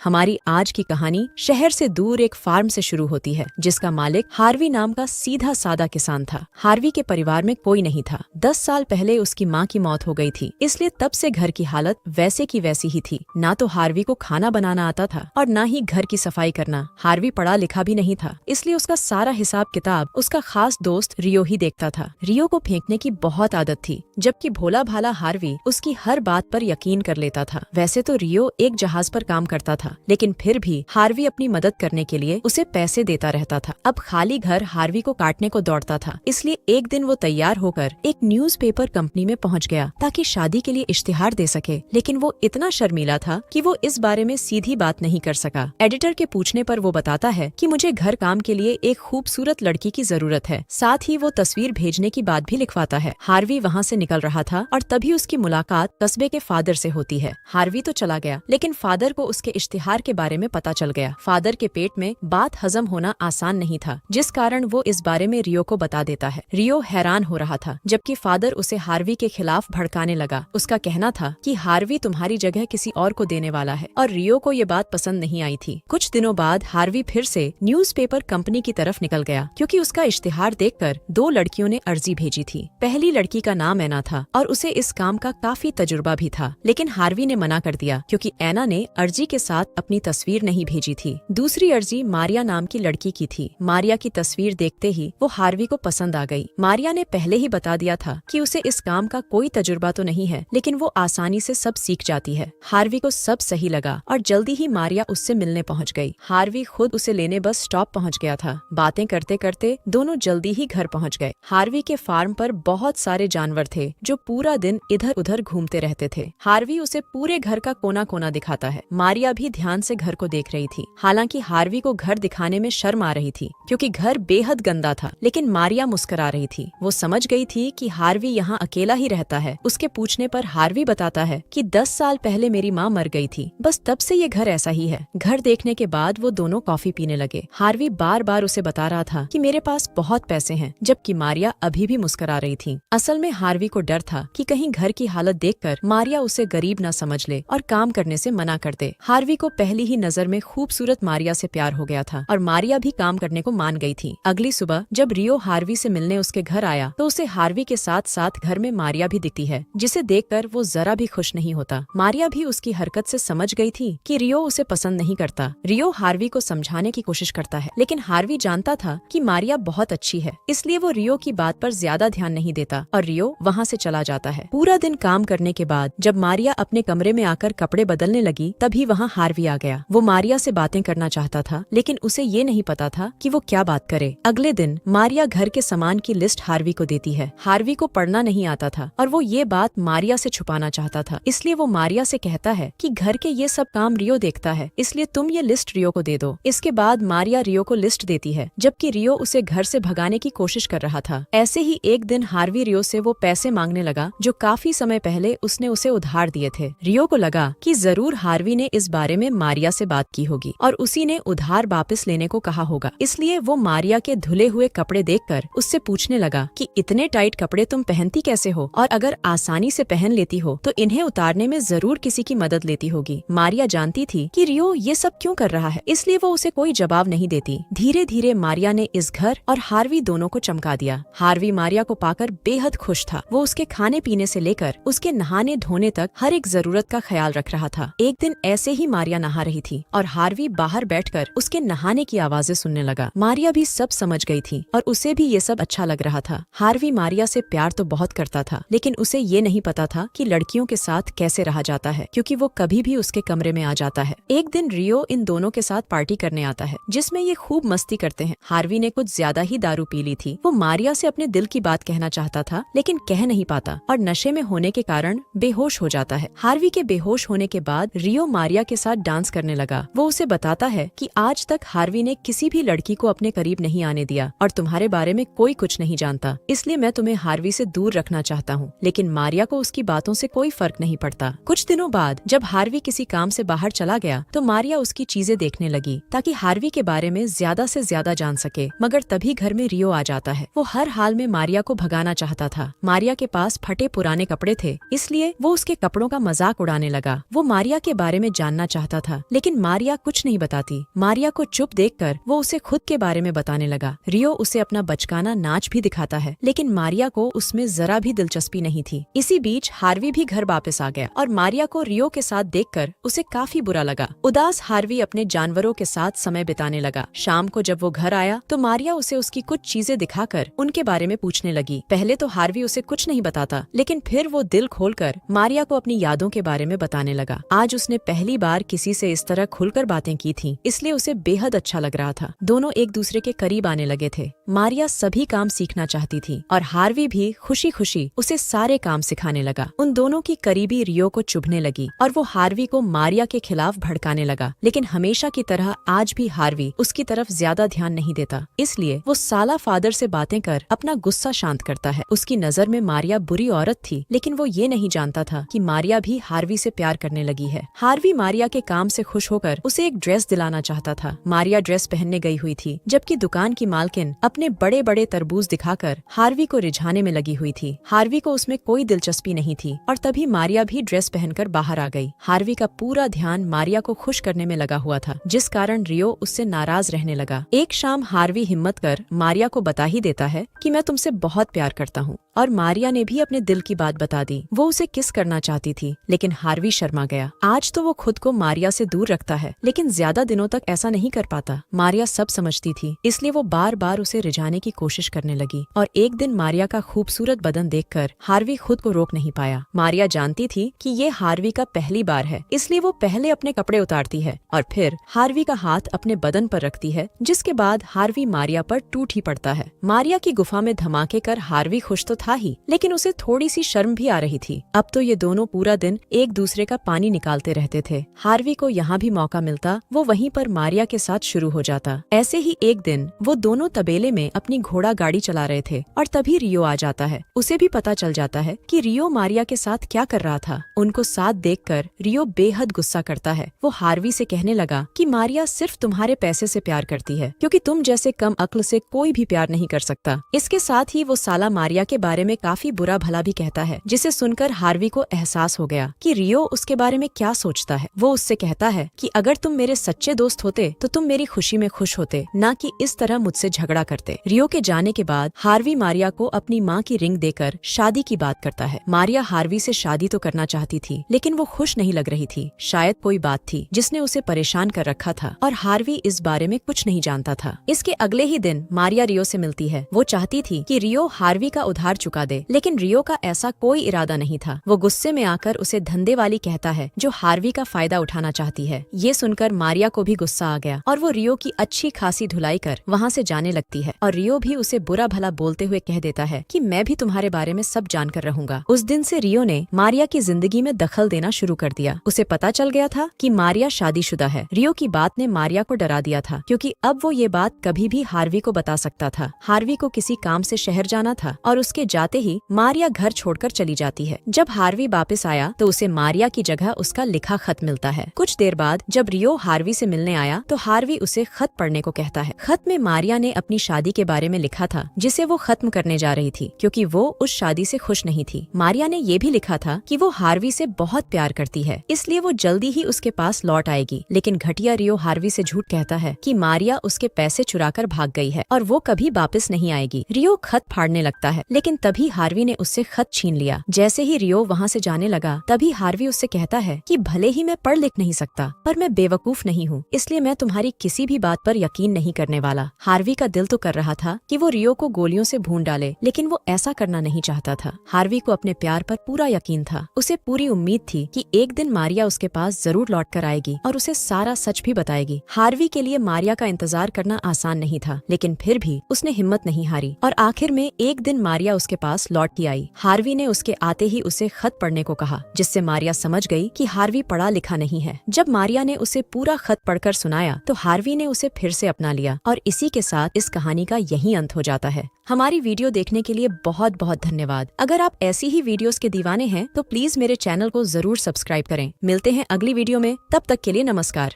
हमारी आज की कहानी शहर से दूर एक फार्म से शुरू होती है, जिसका मालिक हार्वी नाम का सीधा सादा किसान था। हार्वी के परिवार में कोई नहीं था। 10 साल पहले उसकी माँ की मौत हो गई थी, इसलिए तब से घर की हालत वैसे की वैसी ही थी। ना तो हार्वी को खाना बनाना आता था और ना ही घर की सफाई करना। हार्वी पढ़ा लिखा भी नहीं था, इसलिए उसका सारा हिसाब किताब उसका खास दोस्त रियो ही देखता था। रियो को फेंकने की बहुत आदत थी, जबकि भोला भाला हार्वी उसकी हर बात पर यकीन कर लेता था। वैसे तो रियो एक जहाज पर काम करता था, लेकिन फिर भी हार्वी अपनी मदद करने के लिए उसे पैसे देता रहता था। अब खाली घर हार्वी को काटने को दौड़ता था, इसलिए एक दिन वो तैयार होकर एक न्यूज़पेपर कंपनी में पहुंच गया ताकि शादी के लिए इश्तिहार दे सके। लेकिन वो इतना शर्मीला था कि वो इस बारे में सीधी बात नहीं कर सका। एडिटर के पूछने पर वो बताता है कि मुझे घर काम के लिए एक खूबसूरत लड़की की जरूरत है। साथ ही वो तस्वीर भेजने की बात भी लिखवाता है। हार्वी वहाँ से निकल रहा था और तभी उसकी मुलाकात कस्बे के फादर से होती है। हार्वी तो चला गया, लेकिन फादर को उसके इश्तिहार के बारे में पता चल गया। फादर के पेट में बात हजम होना आसान नहीं था, जिस कारण वो इस बारे में रियो को बता देता है। रियो हैरान हो रहा था, जबकि फादर उसे हार्वी के खिलाफ भड़काने लगा। उसका कहना था कि हार्वी तुम्हारी जगह किसी और को देने वाला है, और रियो को ये बात पसंद नहीं आई थी। कुछ दिनों बाद हार्वी फिर से न्यूज़पेपर कंपनी की तरफ निकल गया, क्योंकि उसका इश्तिहार देखकर 2 लड़कियों ने अर्जी भेजी थी। पहली लड़की का नाम ऐना था और उसे इस काम का काफी तजुर्बा भी था, लेकिन हार्वी ने मना कर दिया क्योंकि ऐना ने अर्जी के साथ अपनी तस्वीर नहीं भेजी थी। दूसरी अर्जी मारिया नाम की लड़की की थी। मारिया की तस्वीर देखते ही वो हार्वी को पसंद आ गई। मारिया ने पहले ही बता दिया था कि उसे इस काम का कोई तजुर्बा तो नहीं है, लेकिन वो आसानी से सब सीख जाती है। हार्वी को सब सही लगा और जल्दी ही मारिया उससे मिलने पहुंच गई। हार्वी खुद उसे लेने बस स्टॉप पहुंच गया था। बातें करते करते दोनों जल्दी ही घर पहुंच गए। हार्वी के फार्म पर बहुत सारे जानवर थे जो पूरा दिन इधर उधर घूमते रहते थे। हार्वी उसे पूरे घर का कोना कोना दिखाता है। मारिया भी ध्यान से घर को देख रही थी। हालांकि हार्वी को घर दिखाने में शर्म आ रही थी, क्योंकि घर बेहद गंदा था, लेकिन मारिया मुस्कुरा रही थी। वो समझ गई थी कि हार्वी यहाँ अकेला ही रहता है। उसके पूछने पर हार्वी बताता है कि 10 साल पहले मेरी माँ मर गई थी, बस तब से ये घर ऐसा ही है। घर देखने के बाद वो दोनों कॉफी पीने लगे। हार्वी बार बार उसे बता रहा था कि मेरे पास बहुत पैसे हैं, जबकि मारिया अभी भी मुस्कुरा रही थी। असल में हार्वी को डर था कि कहीं घर की हालत देखकर मारिया उसे गरीब न समझ ले और काम करने से मना कर दे। हार्वी को पहली ही नजर में खूबसूरत मारिया से प्यार हो गया था और मारिया भी काम करने को मान गई थी। अगली सुबह जब रियो हार्वी से मिलने उसके घर आया तो उसे हार्वी के साथ साथ घर में मारिया भी दिखती है, जिसे देखकर वो जरा भी खुश नहीं होता। मारिया भी उसकी हरकत से समझ गई थी कि रियो उसे पसंद नहीं करता। रियो हार्वी को समझाने की कोशिश करता है, लेकिन हार्वी जानता था कि मारिया बहुत अच्छी है, इसलिए वो रियो की बात पर ज्यादा ध्यान नहीं देता और रियो वहाँ से चला जाता है। पूरा दिन काम करने के बाद जब मारिया अपने कमरे में आकर कपड़े बदलने लगी, तभी वहाँ हार्वी आ गया। वो मारिया से बातें करना चाहता था, लेकिन उसे ये नहीं पता था कि वो क्या बात करे। अगले दिन मारिया घर के सामान की लिस्ट हार्वी को देती है। हार्वी को पढ़ना नहीं आता था और वो ये बात मारिया से छुपाना चाहता था, इसलिए वो मारिया से कहता है कि घर के ये सब काम रियो देखता है, इसलिए तुम ये लिस्ट रियो को दे दो। इसके बाद मारिया रियो को लिस्ट देती है, जबकि रियो उसे घर से भगाने की कोशिश कर रहा था। ऐसे ही एक दिन हार्वी रियो से वो पैसे मांगने लगा जो काफी समय पहले उसने उसे उधार दिए थे। रियो को लगा कि जरूर हार्वी ने इस बारे में मारिया से बात की होगी और उसी ने उधार वापस लेने को कहा होगा, इसलिए वो मारिया के धुले हुए कपड़े देखकर उससे पूछने लगा कि इतने टाइट कपड़े तुम पहनती कैसे हो, और अगर आसानी से पहन लेती हो तो इन्हें उतारने में जरूर किसी की मदद लेती होगी। मारिया जानती थी कि रियो ये सब क्यों कर रहा है, इसलिए वो उसे कोई जवाब नहीं देती। धीरे धीरे मारिया ने इस घर और हार्वी दोनों को चमका दिया। हार्वी मारिया को पाकर बेहद खुश था। वो उसके खाने पीने से लेकर उसके नहाने धोने तक हर एक जरूरत का ख्याल रख रहा था। एक दिन ऐसे ही मारिया नहा रही थी और हार्वी बाहर बैठकर उसके नहाने की आवाजें सुनने लगा। मारिया भी सब समझ गई थी और उसे भी ये सब अच्छा लग रहा था। हार्वी मारिया से प्यार तो बहुत करता था, लेकिन उसे ये नहीं पता था कि लड़कियों के साथ कैसे रहा जाता है, क्योंकि वो कभी भी उसके कमरे में आ जाता है। एक दिन रियो इन दोनों के साथ पार्टी करने आता है, जिसमें ये खूब मस्ती करते हैं। हार्वी ने कुछ ज्यादा ही दारू पी ली थी। वो मारिया से अपने दिल की बात कहना चाहता था, लेकिन कह नहीं पाता और नशे में होने के कारण बेहोश हो जाता है। हार्वी के बेहोश होने के बाद रियो मारिया के साथ डांस करने लगा। वो उसे बताता है कि आज तक हार्वी ने किसी भी लड़की को अपने करीब नहीं आने दिया और तुम्हारे बारे में कोई कुछ नहीं जानता, इसलिए मैं तुम्हें हार्वी से दूर रखना चाहता हूँ। लेकिन मारिया को उसकी बातों से कोई फर्क नहीं पड़ता। कुछ दिनों बाद जब हार्वी किसी काम से बाहर चला गया तो मारिया उसकी चीजें देखने लगी ताकि हार्वी के बारे में ज्यादा से ज्यादा जान सके। मगर तभी घर में रियो आ जाता है। वो हर हाल में मारिया को भगाना चाहता था। मारिया के पास फटे पुराने कपड़े थे, इसलिए वो उसके कपड़ों का मजाक उड़ाने लगा। वो मारिया के बारे में जानना चाहता चाहता था, लेकिन मारिया कुछ नहीं बताती। मारिया को चुप देखकर वो उसे खुद के बारे में बताने लगा। रियो उसे अपना बचकाना नाच भी दिखाता है, लेकिन मारिया को उसमें जरा भी दिलचस्पी नहीं थी। इसी बीच हार्वी भी घर वापस आ गया और मारिया को रियो के साथ देखकर उसे काफी बुरा लगा। उदास हार्वी अपने जानवरों के साथ समय बिताने लगा। शाम को जब वो घर आया तो मारिया उसे उसकी कुछ चीजें दिखाकर उनके बारे में पूछने लगी। पहले तो हार्वी उसे कुछ नहीं बताता, लेकिन फिर वो दिल खोलकर मारिया को अपनी यादों के बारे में बताने लगा। आज उसने पहली बार किसी से इस तरह खुलकर बातें की थी, इसलिए उसे बेहद अच्छा लग रहा था। दोनों एक दूसरे के करीब आने लगे थे। मारिया सभी काम सीखना चाहती थी और हार्वी भी खुशी खुशी उसे सारे काम सिखाने लगा। उन दोनों की करीबी रियो को चुभने लगी और वो हार्वी को मारिया के खिलाफ भड़काने लगा, लेकिन हमेशा की तरह आज भी हार्वी उसकी तरफ ज्यादा ध्यान नहीं देता। इसलिए वो साला फादर से बातें कर अपना गुस्सा शांत करता है। उसकी नजर में मारिया बुरी औरत थी, लेकिन वो ये नहीं जानता था कि मारिया भी हार्वी से प्यार करने लगी है। हार्वी मारिया के काम से खुश होकर उसे एक ड्रेस दिलाना चाहता था। मारिया ड्रेस पहनने गई हुई थी, जबकि दुकान की मालकिन अपने बड़े बड़े तरबूज दिखाकर हार्वी को रिझाने में लगी हुई थी। हार्वी को उसमें कोई दिलचस्पी नहीं थी और तभी मारिया भी ड्रेस पहनकर बाहर आ गई। हार्वी का पूरा ध्यान मारिया को खुश करने में लगा हुआ था, जिस कारण रियो उससे नाराज रहने लगा। एक शाम हार्वी हिम्मत कर मारिया को बता ही देता है कि मैं तुमसे बहुत प्यार करता हूँ, और मारिया ने भी अपने दिल की बात बता दी। वो उसे किस करना चाहती थी, लेकिन हार्वी शर्मा गया। आज तो वो खुद को मारिया से दूर रखता है, लेकिन ज्यादा दिनों तक ऐसा नहीं कर पाता। मारिया सब समझती थी, इसलिए वो बार बार उसे रिझाने की कोशिश करने लगी। और एक दिन मारिया का खूबसूरत बदन देखकर हार्वी खुद को रोक नहीं पाया। मारिया जानती थी कि ये हार्वी का पहली बार है, इसलिए वो पहले अपने कपड़े उतारती है और फिर हार्वी का हाथ अपने बदन पर रखती है, जिसके बाद हार्वी मारिया पर टूट ही पड़ता है। मारिया की गुफा में धमाके कर हार्वी खुश तो था ही, लेकिन उसे थोड़ी सी शर्म भी आ रही थी। अब तो ये दोनों पूरा दिन एक दूसरे का पानी निकालते रहते थे। हार्वी को यहाँ भी मौका मिलता, वो वहीं पर मारिया के साथ शुरू हो जाता। ऐसे ही एक दिन वो दोनों तबेले में अपनी घोड़ा गाड़ी चला रहे थे और तभी रियो आ जाता है। उसे भी पता चल जाता है कि रियो मारिया के साथ क्या कर रहा था। उनको साथ देखकर रियो बेहद गुस्सा करता है। वो हार्वी से कहने लगा कि मारिया सिर्फ तुम्हारे पैसे से प्यार करती है, क्योंकि तुम जैसे कम अक्ल से कोई भी प्यार नहीं कर सकता। इसके साथ ही वो साला मारिया के बारे में काफी बुरा भला भी कहता है, जिसे सुनकर हार्वी को एहसास हो गया कि रियो उसके बारे में क्या सोचता है। वो उससे कहता है कि अगर तुम मेरे सच्चे दोस्त होते तो तुम मेरी खुशी में खुश होते, न कि इस तरह मुझसे झगड़ा करते। रियो के जाने के बाद हार्वी मारिया को अपनी माँ की रिंग देकर शादी की बात करता है। मारिया हार्वी से शादी तो करना चाहती थी, लेकिन वो खुश नहीं लग रही थी। शायद कोई बात थी जिसने उसे परेशान कर रखा था और हार्वी इस बारे में कुछ नहीं जानता था। इसके अगले ही दिन मारिया रियो से मिलती है। वो चाहती थी कि रियो हार्वी का उधार चुका दे, लेकिन रियो का ऐसा कोई इरादा नहीं था। वो गुस्से में आकर उसे धंधे वाली कहता है, जो हार्वी का फायदा उठाना चाहती है। ये सुनकर मारिया को भी गुस्सा आ गया और वो रियो की अच्छी खासी धुलाई कर वहाँ से जाने लगती है। और रियो भी उसे बुरा भला बोलते हुए कह देता है कि मैं भी तुम्हारे बारे में सब जानकर रहूंगा। उस दिन से रियो ने मारिया की जिंदगी में दखल देना शुरू कर दिया। उसे पता चल गया था कि मारिया शादीशुदा है। रियो की बात ने मारिया को डरा दिया था, क्योंकि अब वो ये बात कभी भी हार्वी को बता सकता था। हार्वी को किसी काम से शहर जाना था और उसके जाते ही मारिया घर छोड़कर चली जाती है। जब हार्वी वापस आया तो उसे मारिया की जगह उसका लिखा खत मिलता है। कुछ देर बाद जब रियो हार्वी से मिलने आया तो हार्वी उसे खत पढ़ने को कहता है। खत में मारिया ने अपनी शादी के बारे में लिखा था, जिसे वो खत्म करने जा रही थी, क्योंकि वो उस शादी से खुश नहीं थी। मारिया ने ये भी लिखा था कि वो हार्वी से बहुत प्यार करती है, इसलिए वो जल्दी ही उसके पास लौट आएगी। लेकिन घटिया रियो हार्वी से झूठ कहता है कि मारिया उसके पैसे चुराकर भाग गई है और वो कभी वापस नहीं आएगी। रियो खत फाड़ने लगता है, लेकिन तभी हार्वी ने उससे खत छीन लिया। जैसे ही रियो वहाँ से जाने लगा, तभी हार्वी उससे कहता है कि भले ही मैं पढ़ लिख नहीं सकता, पर मैं बेवकूफ नहीं हूँ, इसलिए मैं तुम्हारी किसी भी बात पर यकीन नहीं करने वाला। हार्वी का दिल तो कर रहा था कि वो रियो को गोलियों से भून डाले, लेकिन वो ऐसा करना नहीं चाहता था। हार्वी को अपने प्यार पर पूरा यकीन था। उसे पूरी उम्मीद थी कि एक दिन मारिया उसके पास जरूर लौट कर आएगी और उसे सारा सच भी बताएगी। हार्वी के लिए मारिया का इंतजार करना आसान नहीं था, लेकिन फिर भी उसने हिम्मत नहीं हारी और आखिर में एक दिन मारिया उसके पास लौट के आई। हार्वी ने उसके आते ही उसे खत पढ़ने को कहा, जिससे मारिया समझ गई कि हार्वी पढ़ा लिखा नहीं है। जब मारिया ने उसे पूरा खत पढ़कर सुनाया तो हार्वी ने उसे फिर से अपना लिया और इसी के साथ इस कहानी का यही अंत हो जाता है। हमारी वीडियो देखने के लिए बहुत बहुत धन्यवाद। अगर आप ऐसी ही वीडियोस के दीवाने हैं तो प्लीज मेरे चैनल को जरूर सब्सक्राइब करें। मिलते हैं अगली वीडियो में, तब तक के लिए नमस्कार।